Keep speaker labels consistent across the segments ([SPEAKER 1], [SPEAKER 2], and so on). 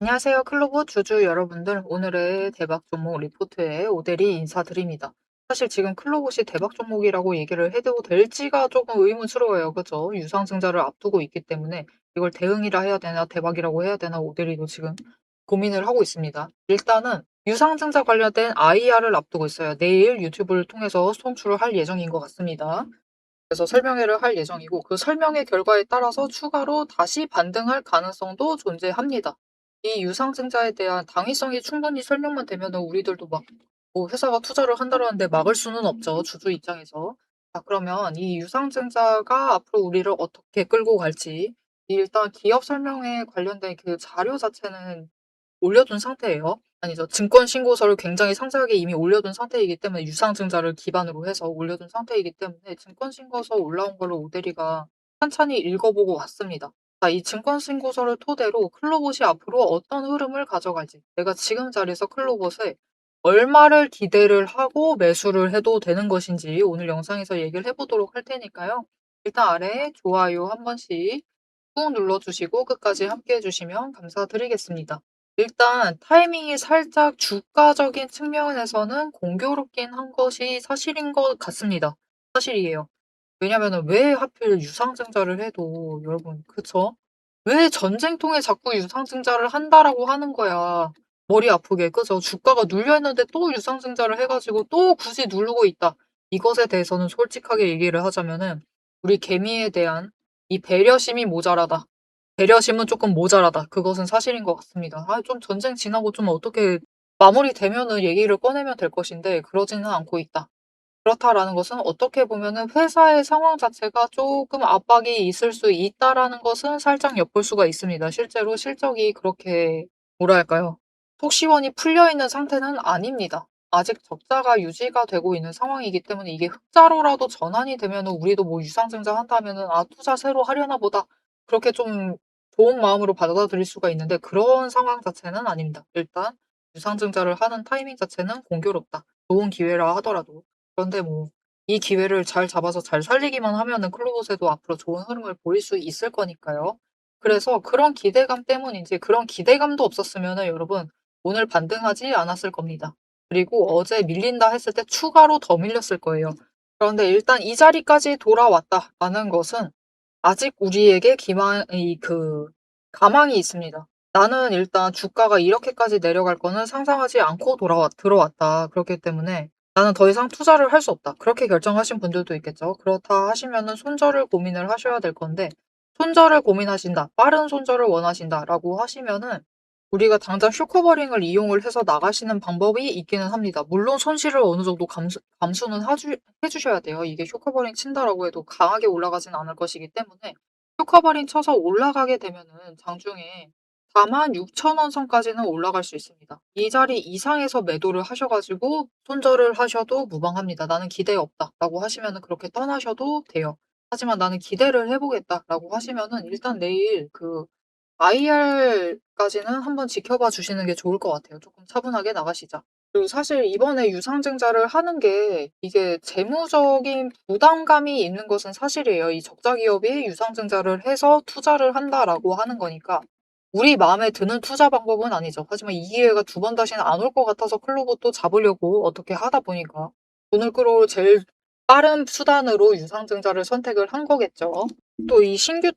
[SPEAKER 1] 안녕하세요. 클로버 주주 여러분들. 오늘의 대박 종목 리포트에 오대리 인사드립니다. 사실 지금 클로봇이 대박 종목이라고 얘기를 해도 될지가 조금 의문스러워요. 그죠? 유상증자를 앞두고 있기 때문에 이걸 대응이라 해야 되나 대박이라고 해야 되나 오대리도 지금 고민을 하고 있습니다. 일단은 유상증자 관련된 IR을 앞두고 있어요. 내일 유튜브를 통해서 송출을 할 예정인 것 같습니다. 그래서 설명회를 할 예정이고 그 설명회 결과에 따라서 추가로 다시 반등할 가능성도 존재합니다. 이 유상증자에 대한 당위성이 충분히 설명만 되면 우리들도 막 뭐 회사가 투자를 한다라는데 막을 수는 없죠. 주주 입장에서. 자, 그러면 이 유상증자가 앞으로 우리를 어떻게 끌고 갈지 일단 기업 설명회 관련된 그 자료 자체는 올려둔 상태예요. 아니죠. 증권 신고서를 굉장히 상세하게 이미 올려둔 상태이기 때문에 유상증자를 기반으로 해서 올려둔 상태이기 때문에 증권 신고서 올라온 걸로 오대리가 찬찬히 읽어보고 왔습니다. 자, 이 증권 신고서를 토대로 클로봇이 앞으로 어떤 흐름을 가져갈지 내가 지금 자리에서 클로봇에 얼마를 기대를 하고 매수를 해도 되는 것인지 오늘 영상에서 얘기를 해보도록 할 테니까요. 일단 아래에 좋아요 한 번씩 꾹 눌러주시고 끝까지 함께 해주시면 감사드리겠습니다. 일단 타이밍이 살짝 주가적인 측면에서는 공교롭긴 한 것이 사실인 것 같습니다. 사실이에요. 왜냐면은 왜 하필 유상증자를 해도 여러분 그쵸? 왜 전쟁통에 자꾸 유상증자를 한다라고 하는 거야. 머리 아프게 그죠? 주가가 눌려있는데 또 유상증자를 해가지고 또 굳이 누르고 있다. 이것에 대해서는 솔직하게 얘기를 하자면은 우리 개미에 대한 이 배려심이 모자라다. 배려심은 조금 모자라다. 그것은 사실인 것 같습니다. 좀 전쟁 지나고 좀 어떻게 마무리되면은 얘기를 꺼내면 될 것인데 그러지는 않고 있다. 그렇다라는 것은 어떻게 보면은 회사의 상황 자체가 조금 압박이 있을 수 있다라는 것은 살짝 엿볼 수가 있습니다. 실제로 실적이 그렇게 뭐랄까요? 속 시원히 풀려 있는 상태는 아닙니다. 아직 적자가 유지가 되고 있는 상황이기 때문에 이게 흑자로라도 전환이 되면은 우리도 뭐 유상증자 한다면은 투자 새로 하려나 보다. 그렇게 좀 좋은 마음으로 받아들일 수가 있는데 그런 상황 자체는 아닙니다. 일단 유상증자를 하는 타이밍 자체는 공교롭다. 좋은 기회라 하더라도. 그런데 뭐 이 기회를 잘 잡아서 잘 살리기만 하면은 클로봇에도 앞으로 좋은 흐름을 보일 수 있을 거니까요. 그래서 그런 기대감 때문인지 그런 기대감도 없었으면은 여러분 오늘 반등하지 않았을 겁니다. 그리고 어제 밀린다 했을 때 추가로 더 밀렸을 거예요. 그런데 일단 이 자리까지 돌아왔다라는 것은 아직 우리에게 가망이 있습니다. 나는 일단 주가가 이렇게까지 내려갈 거는 상상하지 않고 들어왔다. 그렇기 때문에 나는 더 이상 투자를 할 수 없다. 그렇게 결정하신 분들도 있겠죠. 그렇다 하시면은 손절을 고민을 하셔야 될 건데, 손절을 고민하신다. 빠른 손절을 원하신다라고 하시면은 우리가 당장 쇼커버링을 이용을 해서 나가시는 방법이 있기는 합니다. 물론 손실을 어느 정도 감수는 해주셔야 돼요. 이게 쇼커버링 친다라고 해도 강하게 올라가진 않을 것이기 때문에 쇼커버링 쳐서 올라가게 되면은 장중에 46,000원 선까지는 올라갈 수 있습니다. 이 자리 이상에서 매도를 하셔가지고 손절을 하셔도 무방합니다. 나는 기대 없다라고 하시면은 그렇게 떠나셔도 돼요. 하지만 나는 기대를 해보겠다라고 하시면은 일단 내일 IR까지는 한번 지켜봐 주시는 게 좋을 것 같아요. 조금 차분하게 나가시자. 그리고 사실 이번에 유상증자를 하는 게 이게 재무적인 부담감이 있는 것은 사실이에요. 이 적자 기업이 유상증자를 해서 투자를 한다라고 하는 거니까 우리 마음에 드는 투자 방법은 아니죠. 하지만 이 기회가 두 번 다시는 안 올 것 같아서 클로봇도 잡으려고 어떻게 하다 보니까 돈을 끌어올 제일 빠른 수단으로 유상증자를 선택을 한 거겠죠. 또 이 신규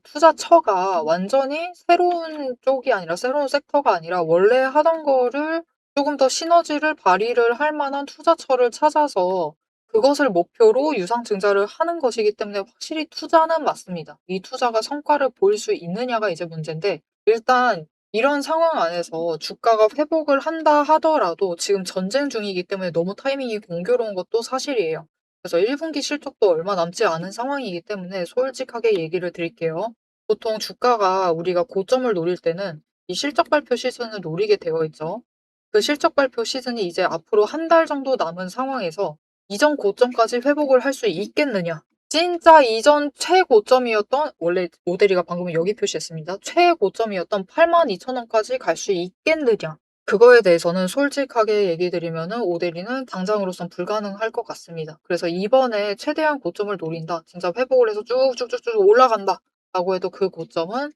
[SPEAKER 1] 투자처가 완전히 새로운 쪽이 아니라 새로운 섹터가 아니라 원래 하던 거를 조금 더 시너지를 발휘를 할 만한 투자처를 찾아서 그것을 목표로 유상증자를 하는 것이기 때문에 확실히 투자는 맞습니다. 이 투자가 성과를 보일 수 있느냐가 이제 문제인데 일단 이런 상황 안에서 주가가 회복을 한다 하더라도 지금 전쟁 중이기 때문에 너무 타이밍이 공교로운 것도 사실이에요. 그래서 1분기 실적도 얼마 남지 않은 상황이기 때문에 솔직하게 얘기를 드릴게요. 보통 주가가 우리가 고점을 노릴 때는 이 실적 발표 시즌을 노리게 되어 있죠. 그 실적 발표 시즌이 이제 앞으로 한 달 정도 남은 상황에서 이전 고점까지 회복을 할 수 있겠느냐? 진짜 이전 최고점이었던 원래 모델이가 방금 여기 표시했습니다. 최고점이었던 82,000원까지 갈 수 있겠느냐? 그거에 대해서는 솔직하게 얘기 드리면은 오데리는 당장으로선 불가능할 것 같습니다. 그래서 이번에 최대한 고점을 노린다. 진짜 회복을 해서 쭉쭉쭉쭉 올라간다. 라고 해도 그 고점은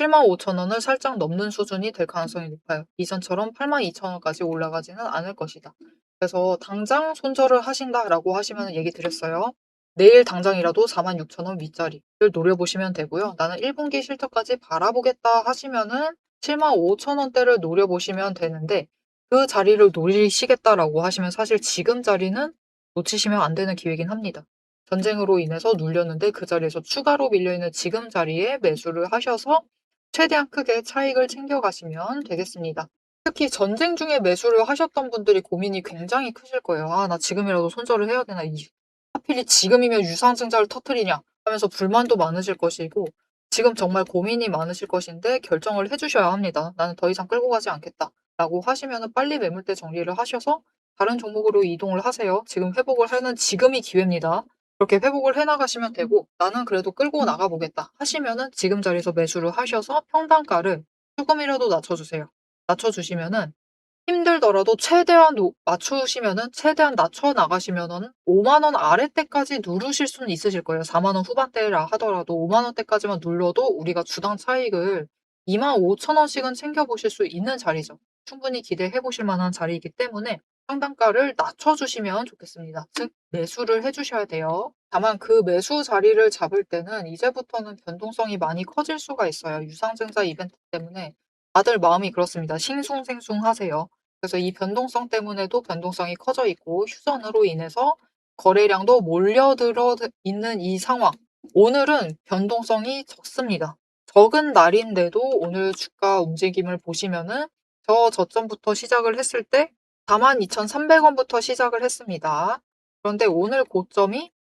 [SPEAKER 1] 75,000원을 살짝 넘는 수준이 될 가능성이 높아요. 이전처럼 82,000원까지 올라가지는 않을 것이다. 그래서 당장 손절을 하신다라고 하시면 얘기 드렸어요. 내일 당장이라도 46,000원 윗자리를 노려보시면 되고요. 나는 1분기 실적까지 바라보겠다 하시면은 75,000원대를 노려보시면 되는데 그 자리를 노리시겠다라고 하시면 사실 지금 자리는 놓치시면 안 되는 기회긴 합니다. 전쟁으로 인해서 눌렸는데 그 자리에서 추가로 밀려있는 지금 자리에 매수를 하셔서 최대한 크게 차익을 챙겨가시면 되겠습니다. 특히 전쟁 중에 매수를 하셨던 분들이 고민이 굉장히 크실 거예요. 아, 나 지금이라도 손절을 해야 되나? 하필이 지금이면 유상증자를 터뜨리냐? 하면서 불만도 많으실 것이고 지금 정말 고민이 많으실 것인데 결정을 해주셔야 합니다. 나는 더 이상 끌고 가지 않겠다. 라고 하시면 빨리 매물대 정리를 하셔서 다른 종목으로 이동을 하세요. 지금 회복을 하는 지금이 기회입니다. 그렇게 회복을 해나가시면 되고 나는 그래도 끌고 나가보겠다 하시면은 지금 자리에서 매수를 하셔서 평단가를 조금이라도 낮춰주세요. 낮춰주시면은 힘들더라도 최대한 맞추시면은 최대한 낮춰 나가시면은 5만 원 아래때까지 누르실 수는 있으실 거예요. 4만 원 후반대라 하더라도 5만 원대까지만 눌러도 우리가 주당 차익을 25,000원씩은 챙겨보실 수 있는 자리죠. 충분히 기대해 보실 만한 자리이기 때문에 상단가를 낮춰주시면 좋겠습니다. 즉 매수를 해주셔야 돼요. 다만 그 매수 자리를 잡을 때는 이제부터는 변동성이 많이 커질 수가 있어요. 유상증자 이벤트 때문에 다들 마음이 그렇습니다. 싱숭생숭하세요. 그래서 이 변동성 때문에도 변동성이 커져 있고 휴전으로 인해서 거래량도 몰려들어 있는 이 상황. 오늘은 변동성이 적습니다. 적은 날인데도 오늘 주가 움직임을 보시면은 저 저점부터 시작을 했을 때 42,300원부터 시작을 했습니다. 그런데 오늘 고점이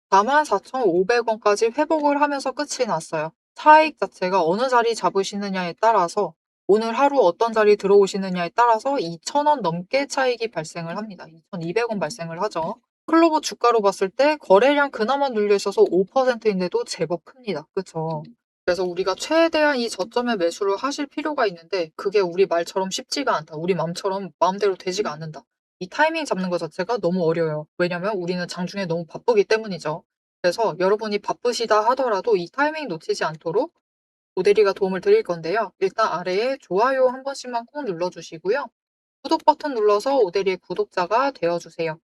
[SPEAKER 1] 44,500원까지 회복을 하면서 끝이 났어요. 차익 자체가 어느 자리 잡으시느냐에 따라서 오늘 하루 어떤 자리 들어오시느냐에 따라서 2,000원 넘게 차익이 발생을 합니다. 2,200원 발생을 하죠. 클로버 주가로 봤을 때 거래량 그나마 눌려 있어서 5%인데도 제법 큽니다. 그쵸? 그래서 우리가 최대한 이 저점에 매수를 하실 필요가 있는데 그게 우리 말처럼 쉽지가 않다. 우리 마음처럼 마음대로 되지가 않는다. 이 타이밍 잡는 것 자체가 너무 어려워요. 왜냐면 우리는 장중에 너무 바쁘기 때문이죠. 그래서 여러분이 바쁘시다 하더라도 이 타이밍 놓치지 않도록 모델이가 도움을 드릴 건데요. 일단 아래에 좋아요 한 번씩만 꼭 눌러주시고요. 구독 버튼 눌러서 오대리의 구독자가 되어주세요.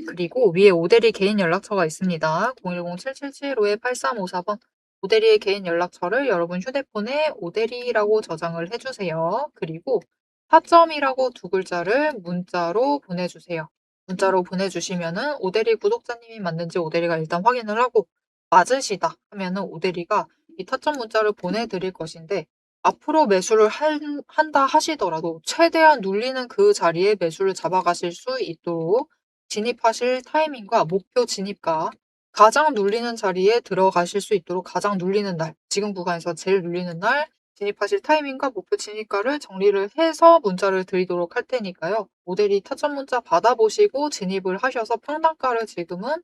[SPEAKER 1] 그리고 위에 오대리 개인 연락처가 있습니다. 010-777-8354번 오대리의 개인 연락처를 여러분 휴대폰에 오대리라고 저장을 해주세요. 그리고 타점이라고 두 글자를 문자로 보내주세요. 문자로 보내주시면은 오대리 구독자님이 맞는지 오대리가 일단 확인을 하고 맞으시다 하면은 오대리가 이 타점 문자를 보내드릴 것인데 앞으로 매수를 한다 하시더라도 최대한 눌리는 그 자리에 매수를 잡아가실 수 있도록 진입하실 타이밍과 목표 진입가, 가장 눌리는 자리에 들어가실 수 있도록 가장 눌리는 날, 지금 구간에서 제일 눌리는 날 진입하실 타이밍과 목표 진입가를 정리를 해서 문자를 드리도록 할 테니까요. 모델이 타점 문자 받아보시고 진입을 하셔서 평단가를 지금은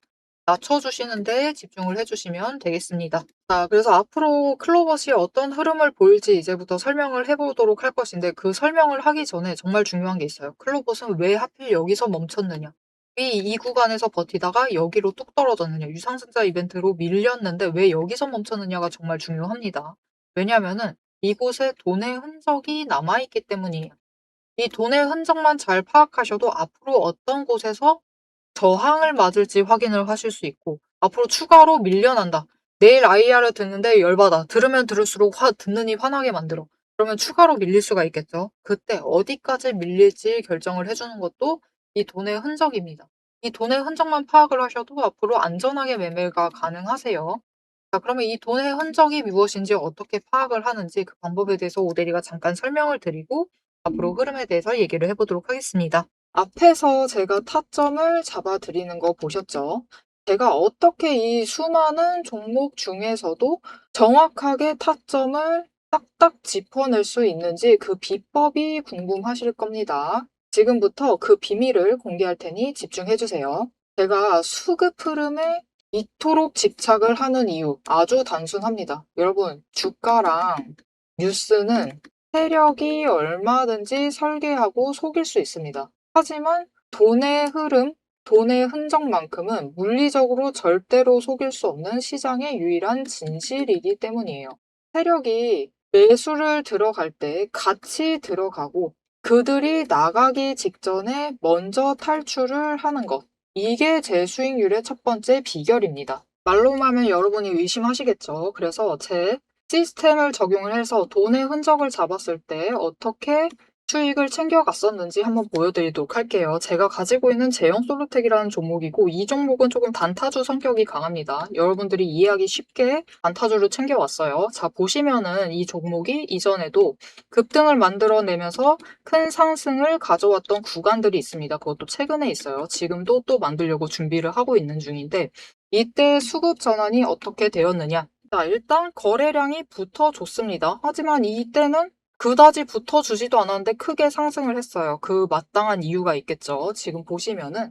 [SPEAKER 1] 낮춰주시는 데 집중을 해주시면 되겠습니다. 자, 그래서 앞으로 클로버시 어떤 흐름을 보일지 이제부터 설명을 해보도록 할 것인데 그 설명을 하기 전에 정말 중요한 게 있어요. 클로버스는 왜 하필 여기서 멈췄느냐? 이 구간에서 버티다가 여기로 뚝 떨어졌느냐? 유상증자 이벤트로 밀렸는데 왜 여기서 멈췄느냐가 정말 중요합니다. 왜냐면은 이곳에 돈의 흔적이 남아있기 때문이에요. 이 돈의 흔적만 잘 파악하셔도 앞으로 어떤 곳에서 저항을 맞을지 확인을 하실 수 있고 앞으로 추가로 밀려난다. 내일 IR을 듣는데 열받아. 들으면 들을수록 듣는 이 화나게 만들어. 그러면 추가로 밀릴 수가 있겠죠. 그때 어디까지 밀릴지 결정을 해주는 것도 이 돈의 흔적입니다. 이 돈의 흔적만 파악을 하셔도 앞으로 안전하게 매매가 가능하세요. 자, 그러면 이 돈의 흔적이 무엇인지 어떻게 파악을 하는지 그 방법에 대해서 오대리가 잠깐 설명을 드리고 앞으로 흐름에 대해서 얘기를 해보도록 하겠습니다. 앞에서 제가 타점을 잡아드리는 거 보셨죠? 제가 어떻게 이 수많은 종목 중에서도 정확하게 타점을 딱딱 짚어낼 수 있는지 그 비법이 궁금하실 겁니다. 지금부터 그 비밀을 공개할 테니 집중해주세요. 제가 수급 흐름에 이토록 집착을 하는 이유 아주 단순합니다. 여러분, 주가랑 뉴스는 세력이 얼마든지 설계하고 속일 수 있습니다. 하지만 돈의 흐름, 돈의 흔적만큼은 물리적으로 절대로 속일 수 없는 시장의 유일한 진실이기 때문이에요. 세력이 매수를 들어갈 때 같이 들어가고 그들이 나가기 직전에 먼저 탈출을 하는 것. 이게 제 수익률의 첫 번째 비결입니다. 말로만 하면 여러분이 의심하시겠죠. 그래서 제 시스템을 적용을 해서 돈의 흔적을 잡았을 때 어떻게 수익을 챙겨갔었는지 한번 보여드리도록 할게요. 제가 가지고 있는 제형 솔루텍이라는 종목이고 이 종목은 조금 단타주 성격이 강합니다. 여러분들이 이해하기 쉽게 단타주를 챙겨왔어요. 자, 보시면은 이 종목이 이전에도 급등을 만들어내면서 큰 상승을 가져왔던 구간들이 있습니다. 그것도 최근에 있어요. 지금도 또 만들려고 준비를 하고 있는 중인데 이때 수급 전환이 어떻게 되었느냐? 자, 일단 거래량이 붙어줬습니다. 하지만 이때는 그다지 붙어주지도 않았는데 크게 상승을 했어요. 그 마땅한 이유가 있겠죠. 지금 보시면은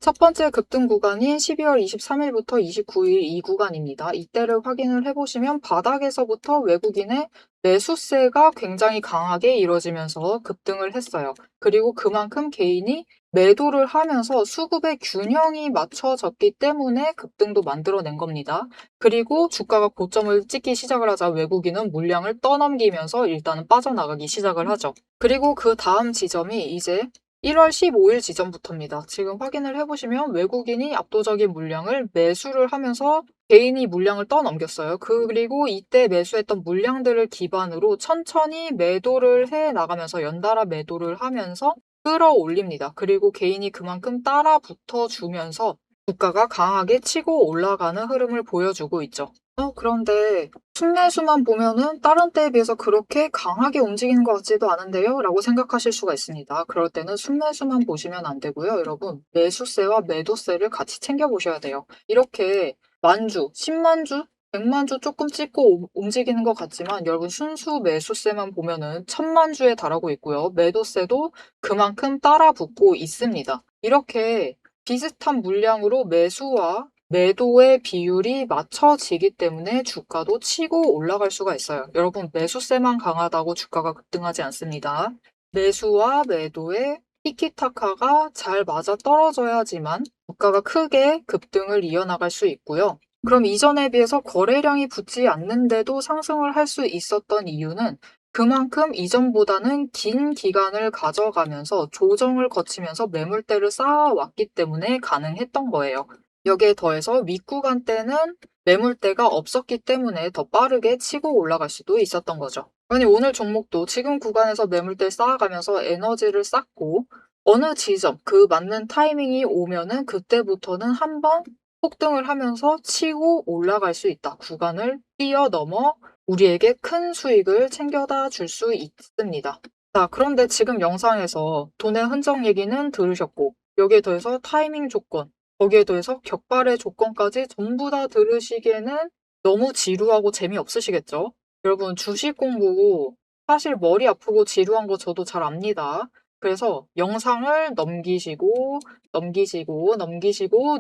[SPEAKER 1] 첫 번째 급등 구간인 12월 23일부터 29일 이 구간입니다. 이때를 확인을 해보시면 바닥에서부터 외국인의 매수세가 굉장히 강하게 이루어지면서 급등을 했어요. 그리고 그만큼 개인이 매도를 하면서 수급의 균형이 맞춰졌기 때문에 급등도 만들어낸 겁니다. 그리고 주가가 고점을 찍기 시작을 하자 외국인은 물량을 떠넘기면서 일단은 빠져나가기 시작을 하죠. 그리고 그 다음 지점이 이제 1월 15일 지점부터입니다. 지금 확인을 해보시면 외국인이 압도적인 물량을 매수를 하면서 개인이 물량을 떠넘겼어요. 그리고 이때 매수했던 물량들을 기반으로 천천히 매도를 해 나가면서 연달아 매도를 하면서 끌어올립니다. 그리고 개인이 그만큼 따라 붙어주면서 주가가 강하게 치고 올라가는 흐름을 보여주고 있죠. 그런데 순매수만 보면은 다른 때에 비해서 그렇게 강하게 움직이는 것 같지도 않은데요? 라고 생각하실 수가 있습니다. 그럴 때는 순매수만 보시면 안 되고요. 여러분, 매수세와 매도세를 같이 챙겨보셔야 돼요. 이렇게 만주, 10만주, 100만주 조금 찍고 움직이는 것 같지만 여러분 순수 매수세만 보면은 1000만주에 달하고 있고요. 매도세도 그만큼 따라 붙고 있습니다. 이렇게 비슷한 물량으로 매수와 매도의 비율이 맞춰지기 때문에 주가도 치고 올라갈 수가 있어요. 여러분, 매수세만 강하다고 주가가 급등하지 않습니다. 매수와 매도의 티키타카가 잘 맞아 떨어져야지만 주가가 크게 급등을 이어나갈 수 있고요. 그럼 이전에 비해서 거래량이 붙지 않는데도 상승을 할 수 있었던 이유는 그만큼 이전보다는 긴 기간을 가져가면서 조정을 거치면서 매물대를 쌓아왔기 때문에 가능했던 거예요. 여기에 더해서 윗구간 때는 매물대가 없었기 때문에 더 빠르게 치고 올라갈 수도 있었던 거죠. 아니, 오늘 종목도 지금 구간에서 매물대 쌓아가면서 에너지를 쌓고 어느 지점, 그 맞는 타이밍이 오면은 그때부터는 한번 폭등을 하면서 치고 올라갈 수 있다. 구간을 뛰어넘어 우리에게 큰 수익을 챙겨다 줄 수 있습니다. 자, 그런데 지금 영상에서 돈의 흔적 얘기는 들으셨고 여기에 더해서 타이밍 조건, 거기에 더해서 격발의 조건까지 전부 다 들으시기에는 너무 지루하고 재미없으시겠죠? 여러분, 주식 공부 사실 머리 아프고 지루한 거 저도 잘 압니다. 그래서 영상을 넘기시고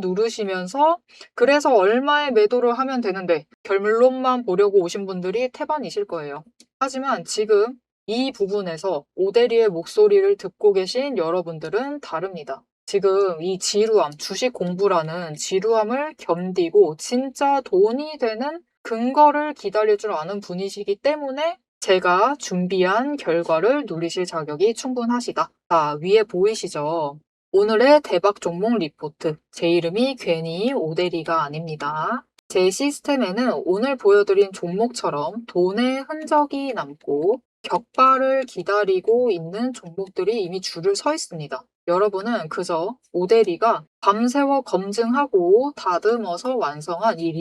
[SPEAKER 1] 누르시면서 그래서 얼마에 매도를 하면 되는데 결론만 보려고 오신 분들이 태반이실 거예요. 하지만 지금 이 부분에서 오대리의 목소리를 듣고 계신 여러분들은 다릅니다. 지금 이 지루함, 주식 공부라는 지루함을 견디고 진짜 돈이 되는 근거를 기다릴 줄 아는 분이시기 때문에 제가 준비한 결과를 누리실 자격이 충분하시다. 자, 위에 보이시죠? 오늘의 대박 종목 리포트. 제 이름이 괜히 오대리가 아닙니다. 제 시스템에는 오늘 보여드린 종목처럼 돈의 흔적이 남고 격발을 기다리고 있는 종목들이 이미 줄을 서 있습니다. 여러분은 그저 오대리가 밤새워 검증하고 다듬어서 완성한 이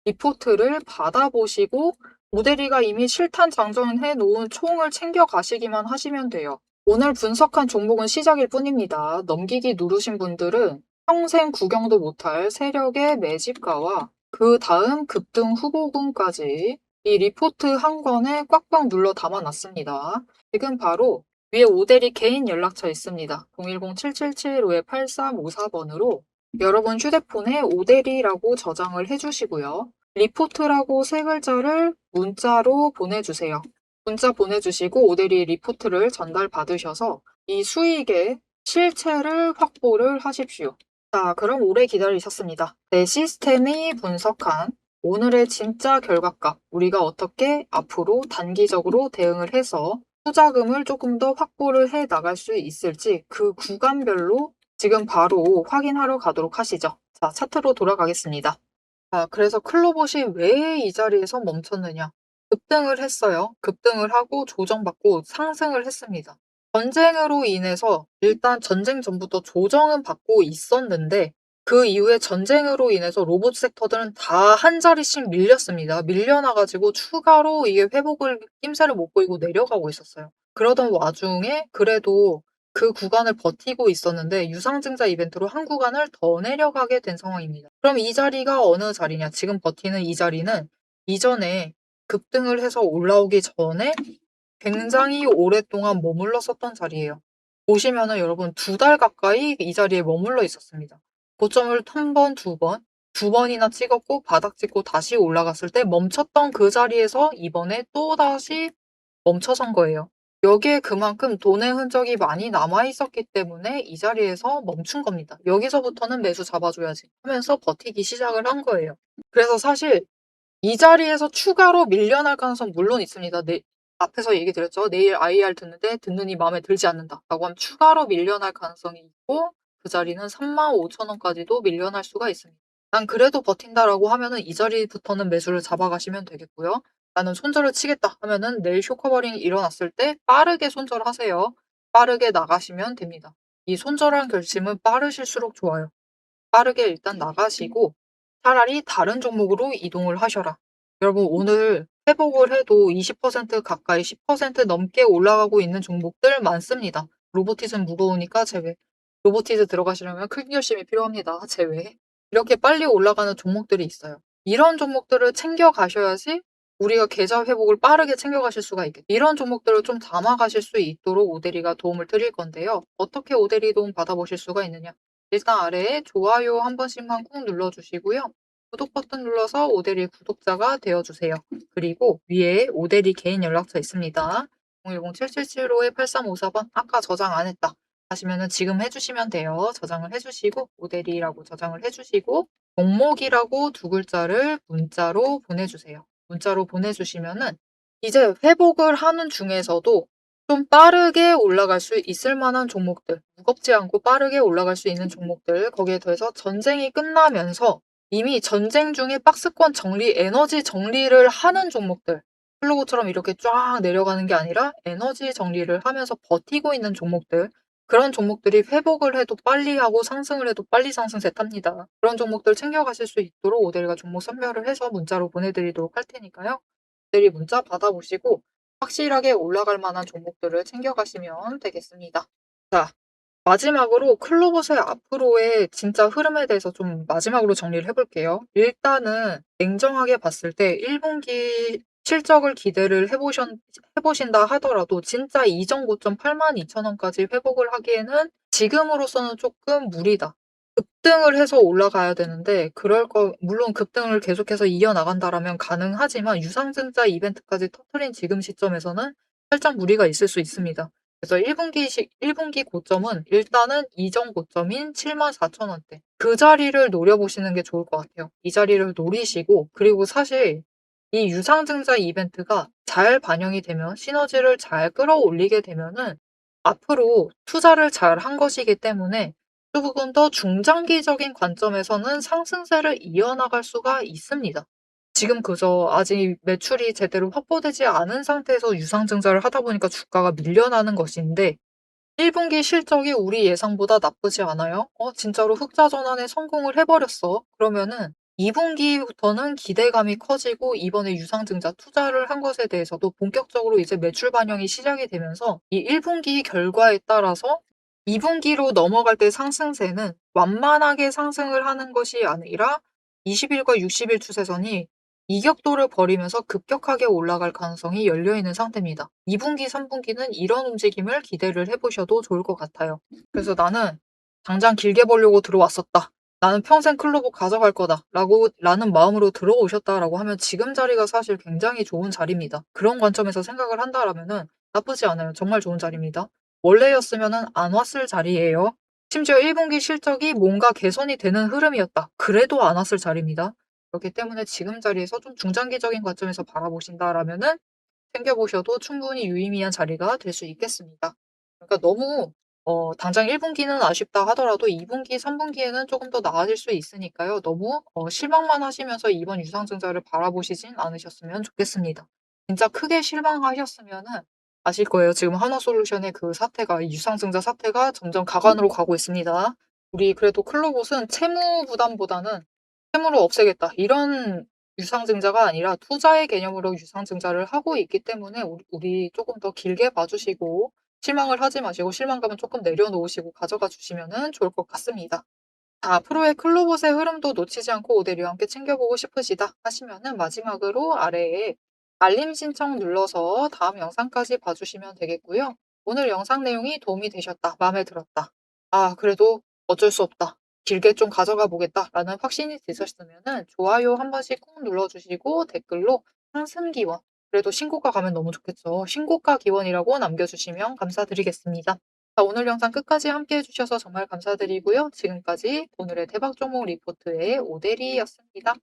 [SPEAKER 1] 리포트를 받아보시고 오대리가 이미 실탄 장전해 놓은 총을 챙겨 가시기만 하시면 돼요. 오늘 분석한 종목은 시작일 뿐입니다. 넘기기 누르신 분들은 평생 구경도 못할 세력의 매집가와 그 다음 급등 후보군까지 이 리포트 한 권에 꽉꽉 눌러 담아놨습니다. 지금 바로 위에 오대리 개인 연락처 있습니다. 010-7775-8354번으로 여러분 휴대폰에 오대리라고 저장을 해주시고요. 리포트라고 세 글자를 문자로 보내주세요. 문자 보내주시고 오대리 리포트를 전달받으셔서 이 수익의 실체를 확보를 하십시오. 자, 그럼 오래 기다리셨습니다. 내 시스템이 분석한 오늘의 진짜 결과값, 우리가 어떻게 앞으로 단기적으로 대응을 해서 투자금을 조금 더 확보를 해 나갈 수 있을지 그 구간별로 지금 바로 확인하러 가도록 하시죠. 자, 차트로 돌아가겠습니다. 자, 그래서 클로봇이 왜 이 자리에서 멈췄느냐? 급등을 했어요. 급등을 하고 조정받고 상승을 했습니다. 전쟁으로 인해서 일단 전쟁 전부터 조정은 받고 있었는데 그 이후에 전쟁으로 인해서 로봇 섹터들은 다 한 자리씩 밀렸습니다. 밀려나가지고 추가로 이게 회복을 낌새를 못 보이고 내려가고 있었어요. 그러던 와중에 그래도 그 구간을 버티고 있었는데 유상증자 이벤트로 한 구간을 더 내려가게 된 상황입니다. 그럼 이 자리가 어느 자리냐? 지금 버티는 이 자리는 이전에 급등을 해서 올라오기 전에 굉장히 오랫동안 머물렀었던 자리예요. 보시면은 여러분 2달 가까이 이 자리에 머물러 있었습니다. 고점을 한 번, 두 번이나 찍었고 바닥 찍고 다시 올라갔을 때 멈췄던 그 자리에서 이번에 또다시 멈춰선 거예요. 여기에 그만큼 돈의 흔적이 많이 남아 있었기 때문에 이 자리에서 멈춘 겁니다. 여기서부터는 매수 잡아줘야지 하면서 버티기 시작을 한 거예요. 그래서 사실 이 자리에서 추가로 밀려날 가능성 물론 있습니다. 앞에서 얘기 드렸죠. 내일 IR 듣는이 마음에 들지 않는다 라고 하면 추가로 밀려날 가능성이 있고 그 자리는 35,000원까지도 밀려날 수가 있습니다. 난 그래도 버틴다라고 하면은 이 자리부터는 매수를 잡아가시면 되겠고요. 나는 손절을 치겠다 하면은 내일 쇼커버링이 일어났을 때 빠르게 손절하세요. 빠르게 나가시면 됩니다. 이 손절한 결심은 빠르실수록 좋아요. 빠르게 일단 나가시고 차라리 다른 종목으로 이동을 하셔라. 여러분 오늘 회복을 해도 20% 가까이 10% 넘게 올라가고 있는 종목들 많습니다. 로보티즘 무거우니까 제외. 로보티즈 들어가시려면 큰 결심이 필요합니다. 제외. 이렇게 빨리 올라가는 종목들이 있어요. 이런 종목들을 챙겨 가셔야지 우리가 계좌 회복을 빠르게 챙겨 가실 수가 있겠죠. 이런 종목들을 좀 담아 가실 수 있도록 오대리가 도움을 드릴 건데요. 어떻게 오대리 도움 받아보실 수가 있느냐? 일단 아래에 좋아요 한 번씩만 꾹 눌러주시고요. 구독 버튼 눌러서 오대리 구독자가 되어주세요. 그리고 위에 오대리 개인 연락처 있습니다. 010-7775-8354번 아까 저장 안 했다 하시면은 지금 해주시면 돼요. 저장을 해주시고 오대리라고 저장을 해주시고 종목이라고 2글자를 문자로 보내주세요. 문자로 보내주시면은 이제 회복을 하는 중에서도 좀 빠르게 올라갈 수 있을 만한 종목들, 무겁지 않고 빠르게 올라갈 수 있는 종목들, 거기에 더해서 전쟁이 끝나면서 이미 전쟁 중에 박스권 정리, 에너지 정리를 하는 종목들, 플로그처럼 이렇게 쫙 내려가는 게 아니라 에너지 정리를 하면서 버티고 있는 종목들, 그런 종목들이 회복을 해도 빨리 하고 상승을 해도 빨리 상승세 탑니다. 그런 종목들 챙겨가실 수 있도록 오데리가 종목 선별을 해서 문자로 보내드리도록 할 테니까요. 오데리 문자 받아보시고 확실하게 올라갈 만한 종목들을 챙겨가시면 되겠습니다. 자, 마지막으로 클로봇의 앞으로의 진짜 흐름에 대해서 좀 마지막으로 정리를 해볼게요. 일단은 냉정하게 봤을 때 1분기 실적을 기대를 해보신다 하더라도 진짜 이전 고점 82,000원까지 회복을 하기에는 지금으로서는 조금 무리다. 급등을 해서 올라가야 되는데 물론 급등을 계속해서 이어나간다라면 가능하지만 유상증자 이벤트까지 터트린 지금 시점에서는 살짝 무리가 있을 수 있습니다. 그래서 1분기 고점은 일단은 이전 고점인 74,000원대. 그 자리를 노려보시는 게 좋을 것 같아요. 이 자리를 노리시고, 그리고 사실 이 유상증자 이벤트가 잘 반영이 되면, 시너지를 잘 끌어올리게 되면은 앞으로 투자를 잘 한 것이기 때문에 조금 더 중장기적인 관점에서는 상승세를 이어나갈 수가 있습니다. 지금 그저 아직 매출이 제대로 확보되지 않은 상태에서 유상증자를 하다 보니까 주가가 밀려나는 것인데 1분기 실적이 우리 예상보다 나쁘지 않아요. 진짜로 흑자 전환에 성공을 해버렸어. 그러면은 2분기부터는 기대감이 커지고 이번에 유상증자 투자를 한 것에 대해서도 본격적으로 이제 매출 반영이 시작이 되면서 이 1분기 결과에 따라서 2분기로 넘어갈 때 상승세는 완만하게 상승을 하는 것이 아니라 20일과 60일 추세선이 이격도를 벌이면서 급격하게 올라갈 가능성이 열려있는 상태입니다. 2분기, 3분기는 이런 움직임을 기대를 해보셔도 좋을 것 같아요. 그래서 나는 당장 길게 벌려고 들어왔었다. 나는 평생 클로버 가져갈 거다. 라는 마음으로 들어오셨다라고 하면 지금 자리가 사실 굉장히 좋은 자리입니다. 그런 관점에서 생각을 한다라면은 나쁘지 않아요. 정말 좋은 자리입니다. 원래였으면은 안 왔을 자리예요. 심지어 1분기 실적이 뭔가 개선이 되는 흐름이었다. 그래도 안 왔을 자리입니다. 그렇기 때문에 지금 자리에서 좀 중장기적인 관점에서 바라보신다라면은 챙겨 보셔도 충분히 유의미한 자리가 될 수 있겠습니다. 그러니까 너무 당장 1 분기는 아쉽다 하더라도 2 분기, 3 분기에는 조금 더 나아질 수 있으니까요. 너무 실망만 하시면서 이번 유상증자를 바라보시진 않으셨으면 좋겠습니다. 진짜 크게 실망하셨으면은 아실 거예요. 지금 한화솔루션의 그 사태가 이 유상증자 사태가 점점 가관으로 가고 있습니다. 우리 그래도 클로봇은 채무 부담보다는 '채무를 없애겠다.' 이런 유상증자가 아니라 투자의 개념으로 유상증자를 하고 있기 때문에 우리 조금 더 길게 봐 주시고 실망을 하지 마시고 실망감은 조금 내려놓으시고 가져가 주시면은 좋을 것 같습니다. 앞으로의 클로봇의 흐름도 놓치지 않고 오데리와 함께 챙겨보고 싶으시다 하시면은 마지막으로 아래에 알림 신청 눌러서 다음 영상까지 봐주시면 되겠고요. 오늘 영상 내용이 도움이 되셨다, 마음에 들었다. 아, 그래도 어쩔 수 없다. 길게 좀 가져가 보겠다라는 확신이 드셨으면은 좋아요 한 번씩 꾹 눌러주시고 댓글로 상승 기원, 그래도 신고가 가면 너무 좋겠죠. 신고가 기원이라고 남겨주시면 감사드리겠습니다. 자, 오늘 영상 끝까지 함께 해주셔서 정말 감사드리고요. 지금까지 오늘의 대박 종목 리포트의 오대리였습니다.